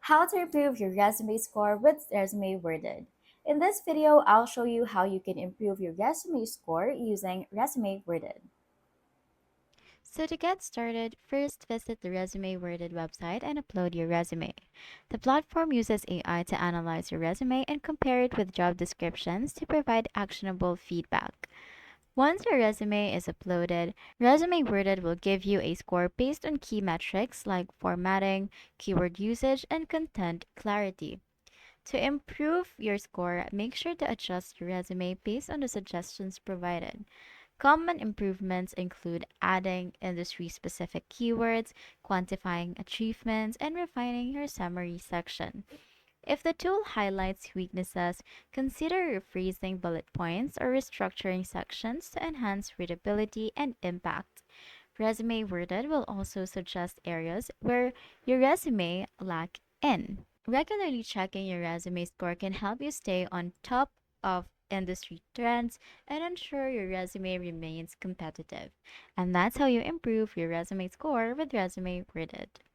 How to improve your resume score with Resume Worded. In this video, I'll show you how you can improve your resume score using Resume Worded. So to get started, first visit the Resume Worded website and upload your resume. The platform uses AI to analyze your resume and compare it with job descriptions to provide actionable feedback. Once your resume is uploaded, Resume Worded will give you a score based on key metrics like formatting, keyword usage, and content clarity. To improve your score, make sure to adjust your resume based on the suggestions provided. Common improvements include adding industry specific keywords, quantifying achievements, and refining your summary section. If the tool highlights weaknesses, consider rephrasing bullet points or restructuring sections to enhance readability and impact. Resume Worded will also suggest areas where your resume lack in. Regularly checking your resume score can help you stay on top of industry trends and ensure your resume remains competitive. And that's how you improve your resume score with Resume Worded.